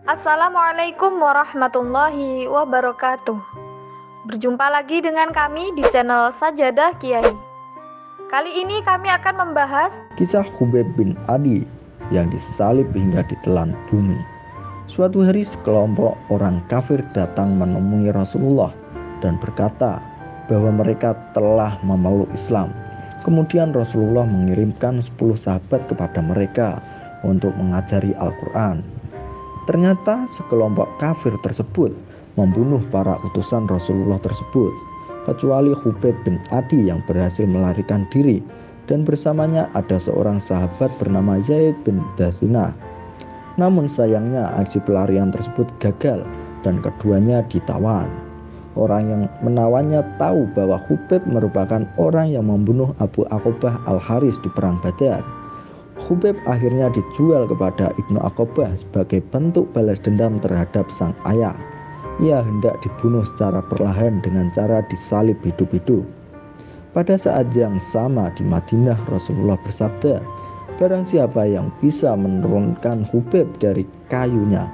Assalamualaikum warahmatullahi wabarakatuh. Berjumpa lagi dengan kami di channel Sajadah Kiai. Kali ini kami akan membahas kisah Khubayb bin Adi yang disalib hingga ditelan bumi. Suatu hari sekelompok orang kafir datang menemui Rasulullah dan berkata bahwa mereka telah memeluk Islam. Kemudian Rasulullah mengirimkan 10 sahabat kepada mereka untuk mengajari Al-Quran. Ternyata sekelompok kafir tersebut membunuh para utusan Rasulullah tersebut, kecuali Khubayb bin Adi yang berhasil melarikan diri, dan bersamanya ada seorang sahabat bernama Zaid bin Dasinah. Namun sayangnya aksi pelarian tersebut gagal dan keduanya ditawan. Orang yang menawannya tahu bahwa Khubayb merupakan orang yang membunuh Abu Aqobah Al-Haris di perang Badar. Khubayb akhirnya dijual kepada Ibnu Aqobah sebagai bentuk balas dendam terhadap sang ayah. Ia hendak dibunuh secara perlahan dengan cara disalib hidup-hidup. Pada saat yang sama di Madinah, Rasulullah bersabda, barang siapa yang bisa menurunkan Khubayb dari kayunya,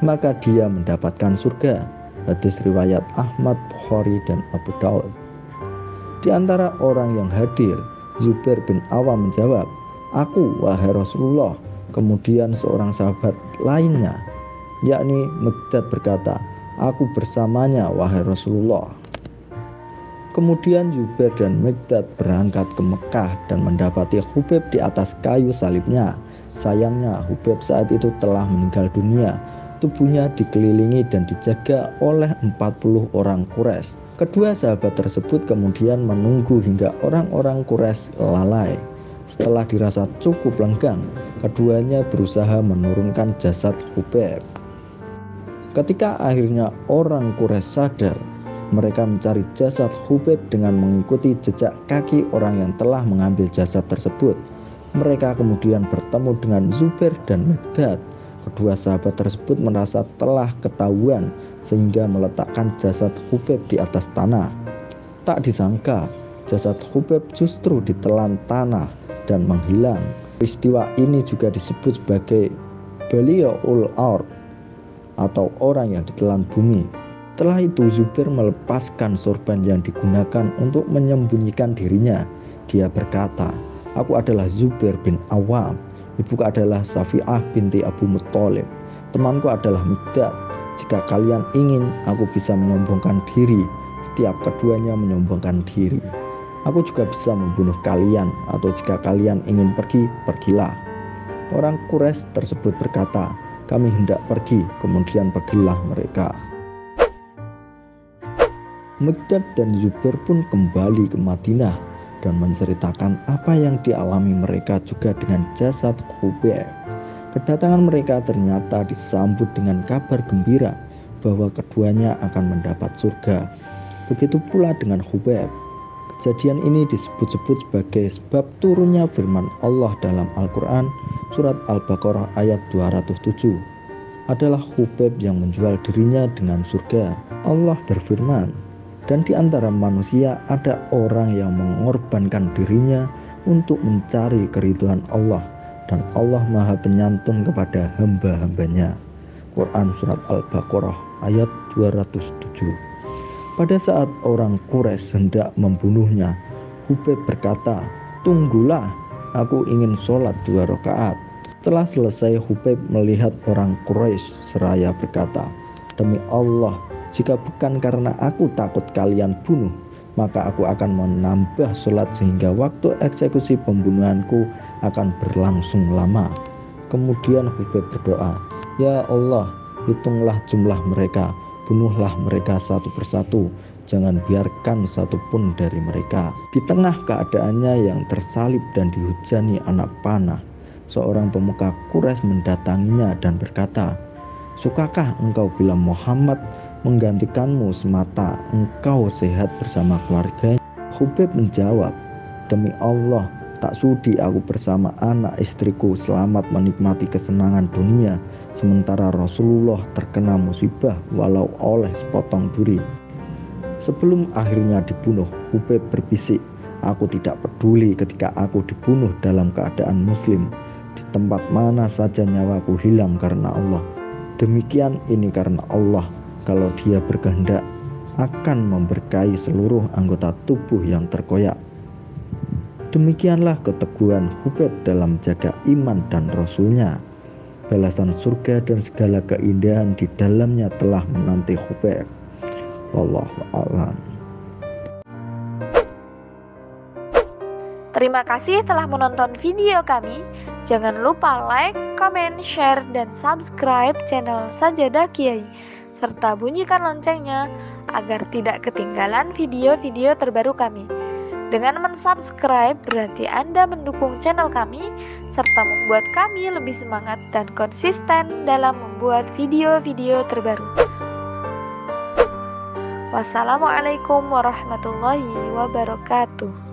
maka dia mendapatkan surga. Hadis riwayat Ahmad, Bukhari, dan Abu Daud. Di antara orang yang hadir, Zubair bin Awam menjawab, "Aku, wahai Rasulullah." Kemudian seorang sahabat lainnya, yakni Miqdad, berkata, "Aku bersamanya, wahai Rasulullah." Kemudian Zubair dan Miqdad berangkat ke Mekah dan mendapati Khubayb di atas kayu salibnya. Sayangnya Khubayb saat itu telah meninggal dunia. Tubuhnya dikelilingi dan dijaga oleh 40 orang Quraisy. Kedua sahabat tersebut kemudian menunggu hingga orang-orang Quraisy lalai. Setelah dirasa cukup lenggang, keduanya berusaha menurunkan jasad Khubayb. Ketika akhirnya orang Quraisy sadar, mereka mencari jasad Khubayb dengan mengikuti jejak kaki orang yang telah mengambil jasad tersebut. Mereka kemudian bertemu dengan Zubair dan Miqdad. Kedua sahabat tersebut merasa telah ketahuan sehingga meletakkan jasad Khubayb di atas tanah. Tak disangka, jasad Khubayb justru ditelan tanah dan menghilang. Peristiwa ini juga disebut sebagai Baliyaul Ard atau orang yang ditelan bumi. Setelah itu Zubair melepaskan sorban yang digunakan untuk menyembunyikan dirinya. Dia berkata, "Aku adalah Zubair bin Awam. Ibuku adalah Safi'ah binti Abu Muthalib. Temanku adalah Miqdad. Jika kalian ingin, aku bisa menyombongkan diri. Setiap keduanya menyombongkan diri. Aku juga bisa membunuh kalian, atau jika kalian ingin pergi, pergilah." Orang Quraisy tersebut berkata, "Kami hendak pergi." Kemudian pergilah mereka. Miqdad dan Zubair pun kembali ke Madinah dan menceritakan apa yang dialami mereka juga dengan jasad Khubayb. Kedatangan mereka ternyata disambut dengan kabar gembira bahwa keduanya akan mendapat surga. Begitu pula dengan Khubayb. Kejadian ini disebut-sebut sebagai sebab turunnya firman Allah dalam Al-Quran surat Al-Baqarah ayat 207. Adalah Khubayb yang menjual dirinya dengan surga. Allah berfirman, "Dan di antara manusia ada orang yang mengorbankan dirinya untuk mencari keridhaan Allah, dan Allah Maha Penyantun kepada hamba-hambanya." Quran surat Al-Baqarah ayat 207. Pada saat orang Quraisy hendak membunuhnya, Khubayb berkata, "Tunggulah, aku ingin sholat 2 rakaat." Setelah selesai, Khubayb melihat orang Quraisy seraya berkata, "Demi Allah, jika bukan karena aku takut kalian bunuh, maka aku akan menambah sholat sehingga waktu eksekusi pembunuhanku akan berlangsung lama." Kemudian Khubayb berdoa, "Ya Allah, hitunglah jumlah mereka, bunuhlah mereka satu persatu, jangan biarkan satupun dari mereka." Di tengah keadaannya yang tersalib dan dihujani anak panah, seorang pemuka Quraisy mendatanginya dan berkata, "Sukakah engkau bila Muhammad menggantikanmu semata engkau sehat bersama keluarganya?" Khubayb menjawab, "Demi Allah, tak sudi aku bersama anak istriku selamat menikmati kesenangan dunia, sementara Rasulullah terkena musibah walau oleh sepotong duri." Sebelum akhirnya dibunuh, Khubayb berbisik, "Aku tidak peduli ketika aku dibunuh dalam keadaan muslim. Di tempat mana saja nyawaku hilang karena Allah." Demikian ini karena Allah, kalau Dia berkehendak akan memberkahi seluruh anggota tubuh yang terkoyak. Demikianlah keteguhan Hubaib dalam menjaga iman dan Rasul-Nya. Balasan surga dan segala keindahan di dalamnya telah menanti Hubaib. Wallahu a'lam. Terima kasih telah menonton video kami. Jangan lupa like, comment, share, dan subscribe channel Sajadah Kiai, serta bunyikan loncengnya agar tidak ketinggalan video-video terbaru kami. Dengan mensubscribe berarti Anda mendukung channel kami, serta membuat kami lebih semangat dan konsisten dalam membuat video-video terbaru. Wassalamualaikum warahmatullahi wabarakatuh.